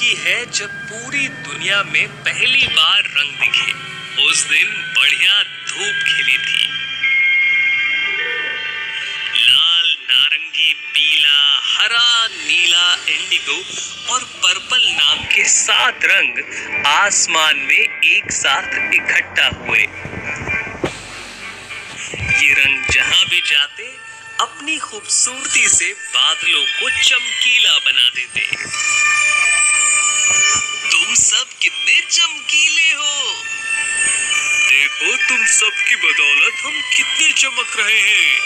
वही है जब पूरी दुनिया में पहली बार रंग दिखे। उस दिन बढ़िया धूप खिली थी। लाल, नारंगी, पीला, हरा, नीला, इंडिगो और पर्पल नाम के 7 रंग आसमान में एक साथ इकट्ठा हुए। ये रंग जहां भी जाते अपनी खूबसूरती से बादलों को चमकीला बना देते। तुम सब कितने चमकीले हो। देखो तुम सबकी बदौलत हम कितने चमक रहे हैं।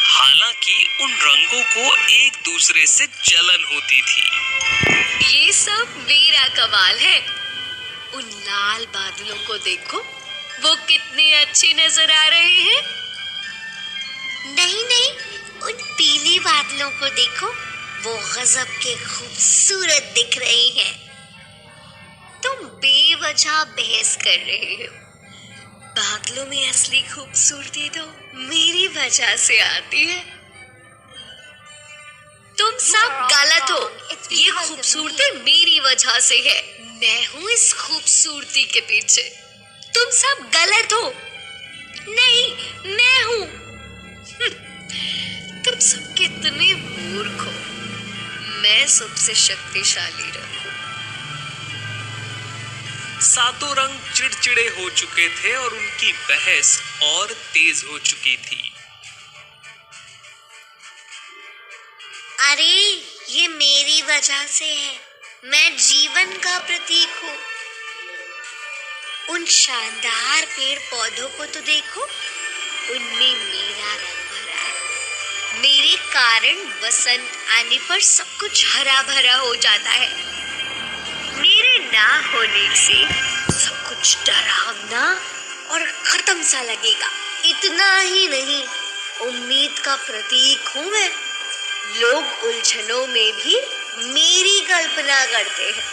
हालांकि उन रंगों को एक दूसरे से जलन होती थी। ये सब मेरा कमाल है। उन लाल बादलों को देखो, वो कितने अच्छे नजर आ रहे हैं। नहीं नहीं, उन पीले बादलों को देखो, वो गजब के खूबसूरत दिख रहे हैं। तुम बेवजह बहस कर रहे हो। बादलों में असली खूबसूरती तो मेरी वजह से आती है। तुम सब गलत हो। ये खूबसूरती मेरी वजह से है। मैं हूँ इस खूबसूरती के पीछे। तुम सब गलत हो। नहीं, मैं हूँ। तुम सब कितने मूर्ख हो। मैं सबसे शक्तिशाली रंग हूँ। सातों रंग चिड़चिड़े हो चुके थे और उनकी बहस और तेज हो चुकी थी। अरे ये मेरी वजह से है। मैं जीवन का प्रतीक हूँ। उन शानदार पेड़ पौधों को तो देखो, उनमें मेरा रंग भरा है। मेरे कारण बसंत आने पर सब कुछ हरा भरा हो जाता है। मेरे ना होने से सब कुछ डरावना और खत्म सा लगेगा। इतना ही नहीं, उम्मीद का प्रतीक हूँ मैं। लोग उलझनों में भी मेरी कल्पना करते हैं।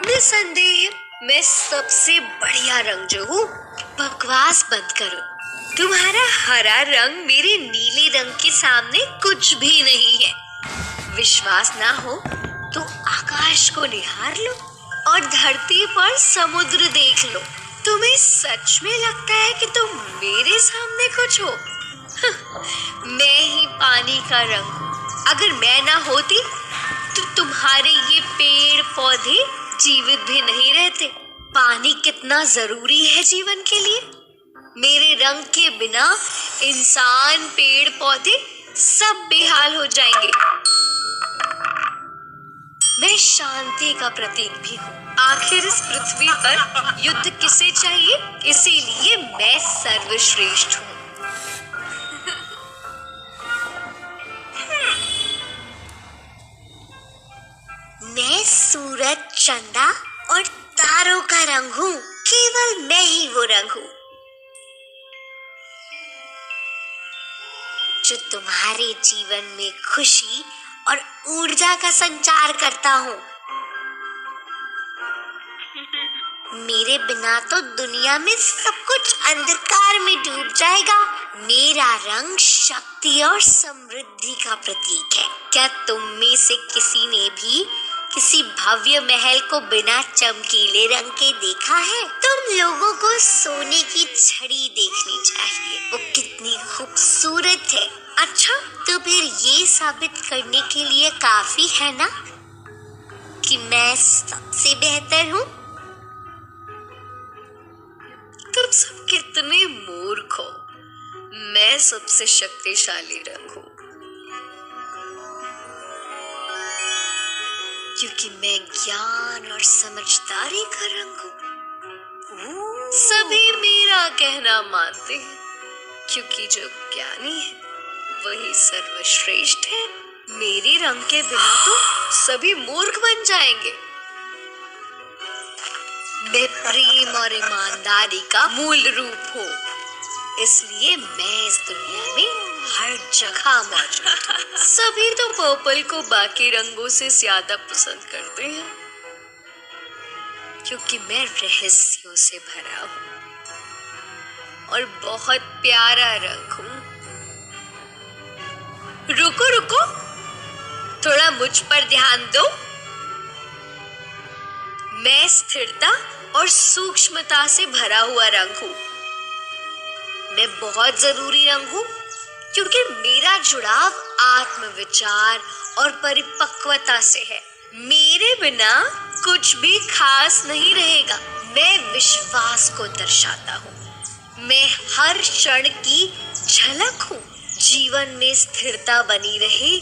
निसंदेह मैं सबसे बढ़िया रंग जो हूँ। बकवास बंद करो। तुम्हारा हरा रंग मेरे नीले रंग के सामने कुछ भी नहीं है। विश्वास ना हो तो आकाश को निहार लो और धरती पर समुद्र देख लो। तुम्हें सच में लगता है कि तुम मेरे सामने कुछ हो? मैं ही पानी का रंग हूँ। अगर मैं ना होती तो तुम्हारे ये पेड़ पौधे जीवित भी नहीं रहते। पानी कितना जरूरी है जीवन के लिए। मेरे रंग के बिना इंसान, पेड़ पौधे सब बेहाल हो जाएंगे। मैं शांति का प्रतीक भी हूँ। आखिर इस पृथ्वी पर युद्ध किसे चाहिए? इसीलिए मैं सर्वश्रेष्ठ हूँ। मैं सूरज, चंदा और तारों का रंग हूँ। केवल मैं ही वो रंग हूँ जो तुम्हारे जीवन में खुशी और ऊर्जा का संचार करता हूँ। मेरे बिना तो दुनिया में सब कुछ अंधकार में डूब जाएगा। मेरा रंग शक्ति और समृद्धि का प्रतीक है। क्या तुम में से किसी ने भी किसी भव्य महल को बिना चमकीले रंग के देखा है? तुम लोगों को सोने की छड़ी देखनी चाहिए। वो कितनी खूबसूरत है। अच्छा, तो फिर ये साबित करने के लिए काफी है ना कि मैं सबसे बेहतर हूँ? तुम सब कितने मूर्ख हो। मैं सबसे शक्तिशाली रंग हूँ, क्योंकि मैं ज्ञान और समझदारी का रंग हूँ। सभी मेरा कहना मानते हैं, क्योंकि जो ज्ञानी है वही सर्वश्रेष्ठ है। मेरे रंग के बिना तो सभी मूर्ख बन जाएंगे। मैं प्रेम और ईमानदारी का मूल रूप हूँ, इसलिए मैं इस दुनिया में हर जगह मौजूद हूँ। सभी तो पर्पल को बाकी रंगों से ज्यादा पसंद करते हैं, क्योंकि मैं रहस्यों से भरा हूँ और बहुत प्यारा रंग हूँ। रुको रुको, मुझ पर ध्यान दो। मैं स्थिरता और सूक्ष्मता से भरा हुआ रंग हूं। मैं बहुत जरूरी रंग हूं क्योंकि मेरा जुड़ाव आत्मविचार और परिपक्वता से है। मेरे बिना कुछ भी खास नहीं रहेगा। मैं विश्वास को दर्शाता हूँ। मैं हर क्षण की झलक हूँ। जीवन में स्थिरता बनी रहे,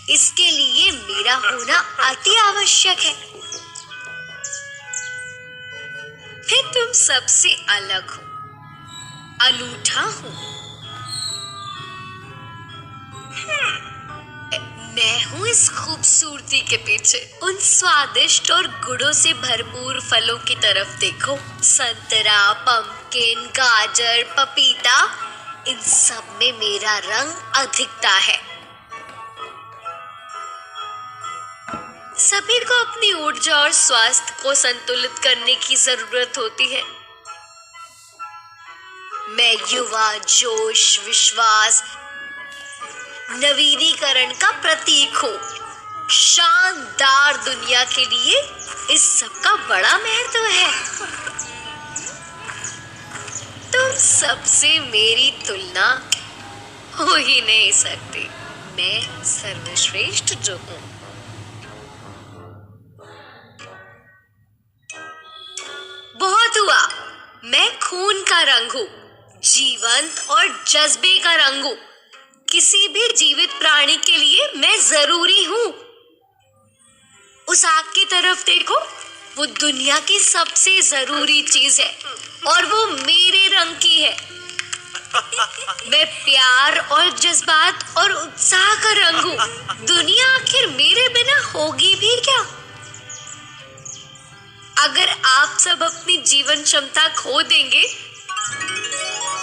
इसके लिए मेरा होना अति आवश्यक है। मैं तुम सबसे अलग हूँ, अनूठा हूँ। मैं हूँ इस खूबसूरती के पीछे। उन स्वादिष्ट और गुणों से भरपूर फलों की तरफ देखो। संतरा, पम्पकिन, गाजर, पपीता, इन सब में मेरा रंग अधिकता है। सभी को अपनी ऊर्जा और स्वास्थ्य को संतुलित करने की जरूरत होती है। मैं युवा, जोश, विश्वास, नवीनीकरण का प्रतीक हूँ। शानदार दुनिया के लिए इस सब का बड़ा महत्व है। तुम सबसे मेरी तुलना हो ही नहीं सकती। मैं सर्वश्रेष्ठ जो हूँ। बहुत हुआ। मैं खून का रंग हूँ, जीवंत और जज्बे का रंग हूँ। किसी भी जीवित प्राणी के लिए मैं जरूरी हूँ। उस आग की तरफ देखो, वो दुनिया की सबसे जरूरी चीज है और वो मेरे रंग की है। मैं प्यार और जज्बात और उत्साह का रंग हूँ। दुनिया आखिर मेरे बिना होगी भी क्या? अगर आप सब अपनी जीवन क्षमता खो देंगे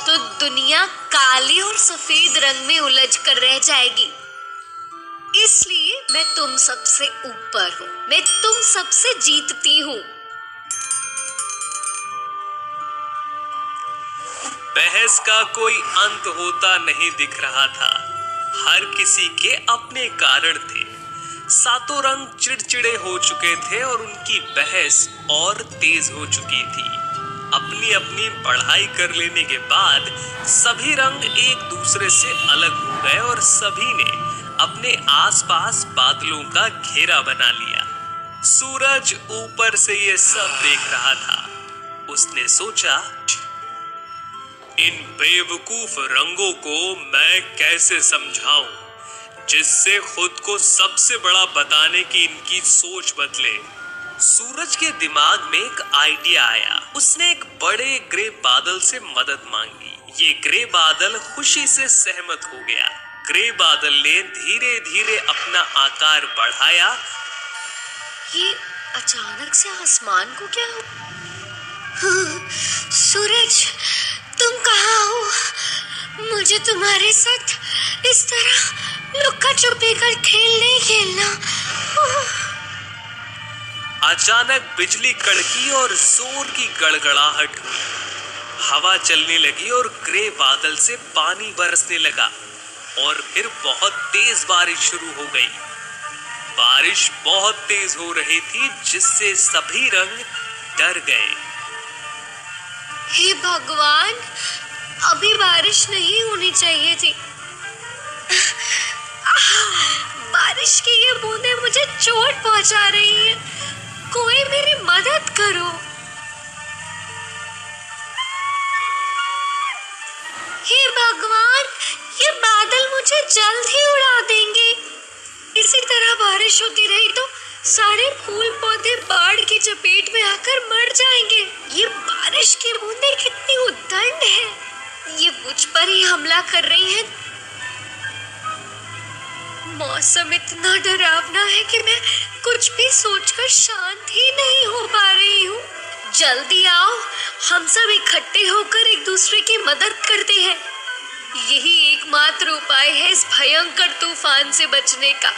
तो दुनिया काले और सफेद रंग में उलझ कर रह जाएगी। इसलिए मैं तुम सबसे ऊपर हूँ। मैं तुम सबसे जीतती हूँ। बहस का कोई अंत होता नहीं दिख रहा था। हर किसी के अपने कारण थे। सातों रंग चिड़चिड़े हो चुके थे और उनकी बहस और तेज हो चुकी थी। अपनी अपनी पढ़ाई कर लेने के बाद सभी रंग एक दूसरे से अलग हो गए और सभी ने अपने आसपास बादलों का घेरा बना लिया। सूरज ऊपर से ये सब देख रहा था। उसने सोचा, इन बेवकूफ रंगों को मैं कैसे समझाऊं जिससे खुद को सबसे बड़ा बताने की इनकी सोच बदले। सूरज के दिमाग में एक आइडिया आया। उसने एक बड़े ग्रे बादल से मदद मांगी। ये ग्रे बादल खुशी से सहमत हो गया। ग्रे बादल ने धीरे धीरे अपना आकार बढ़ाया। ये अचानक से आसमान को क्या हो? सूरज, तुम कहाँ हो? मुझे तुम्हारे साथ इस तरह लुक्का छुपी का खेल नहीं खेलना। अचानक बिजली कड़की और जोर की गड़गड़ाहट हुई। हवा चलने लगी और ग्रे बादल से पानी बरसने लगा और फिर बहुत तेज बारिश शुरू हो गई। बारिश बहुत तेज हो रही थी जिससे सभी रंग डर गए। हे भगवान, अभी बारिश नहीं होनी चाहिए थी। बारिश की ये बूंदें मुझे चोट पहुंचा रही हैं। कोई मेरी मदद करो। हे भगवान, ये बादल मुझे जल्द ही उड़ा देंगे। इसी तरह बारिश होती रही तो सारे फूल पौधे बाढ़ की चपेट में आकर मर जाएंगे। ये बारिश की बूंदें कितनी उद्दंड हैं। ये मुझ पर ही हमला कर रही हैं। मौसम इतना डरावना है कि मैं कुछ भी सोचकर शांत ही नहीं हो पा रही हूँ। जल्दी आओ, हम सब इकट्ठे होकर एक दूसरे की मदद करते हैं। यही एकमात्र उपाय है इस भयंकर तूफान से बचने का।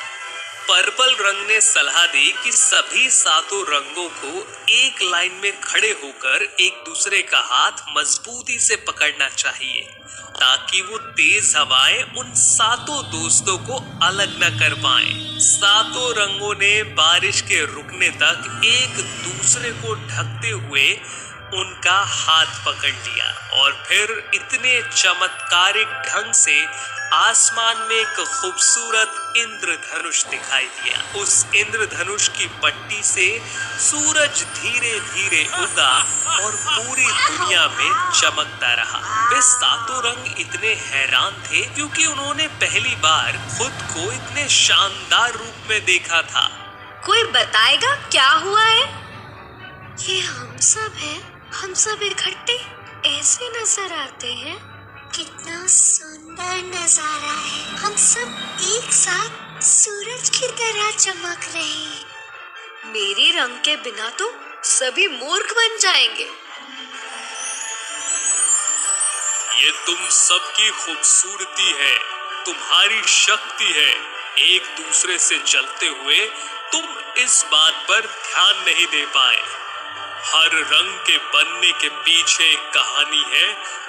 पर्पल रंग ने सलाह दी कि सभी सातों रंगों को एक लाइन में खड़े होकर एक दूसरे का हाथ मजबूती से पकड़ना चाहिए ताकि वो तेज हवाएं उन सातों दोस्तों को अलग न कर पाएं। सातों रंगों ने बारिश के रुकने तक एक दूसरे को ढकते हुए उनका हाथ पकड़ लिया और फिर इतने चमत्कारिक ढंग से आसमान में एक खूबसूरत इंद्रधनुष दिखाई दिया। उस इंद्रधनुष की पट्टी से सूरज धीरे धीरे उगा और पूरी दुनिया में चमकता रहा। वे सातों रंग इतने हैरान थे क्योंकि उन्होंने पहली बार खुद को इतने शानदार रूप में देखा था। कोई बताएगा क्या हुआ है? ये हम सब हैं, हम सब इकट्ठे ऐसे नजर आते हैं। कितना सुंदर नजारा है। हम सब एक साथ सूरज की तरह चमक रहे हैं। मेरे रंग के बिना तो सभी मूर्ख बन जाएंगे। ये तुम सबकी खूबसूरती है, तुम्हारी शक्ति है। एक दूसरे से चलते हुए तुम इस बात पर ध्यान नहीं दे पाए। हर रंग के बनने के पीछे एक कहानी है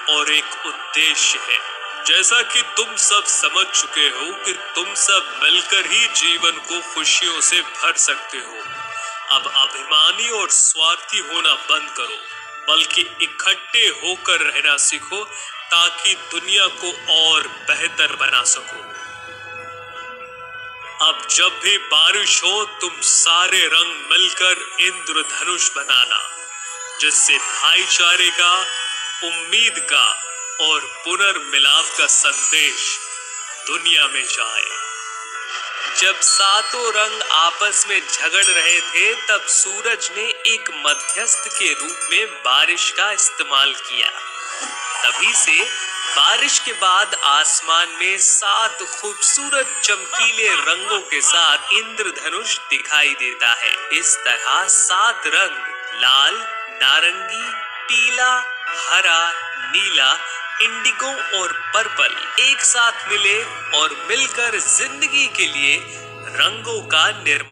और एक उद्देश्य है। जैसा कि तुम सब समझ चुके हो कि तुम सब मिलकर ही जीवन को खुशियों से भर सकते हो। अब अभिमानी और स्वार्थी होना बंद करो, बल्कि इकट्ठे होकर रहना सीखो ताकि दुनिया को और बेहतर बना सको। अब जब भी बारिश हो तुम सारे रंग मिलकर इंद्रधनुष बनाना, जिससे भाईचारे का, उम्मीद का और पुनर्मिलाप का संदेश दुनिया में जाए। जब सातों रंग आपस में झगड़ रहे थे तब सूरज ने एक मध्यस्थ के रूप में बारिश का इस्तेमाल किया। तभी से बारिश के बाद आसमान में 7 खूबसूरत चमकीले रंगों के साथ इंद्रधनुष दिखाई देता है। इस तरह 7 रंग लाल, नारंगी, पीला, हरा, नीला, इंडिगो और पर्पल एक साथ मिले और मिलकर जिंदगी के लिए रंगों का निर्माण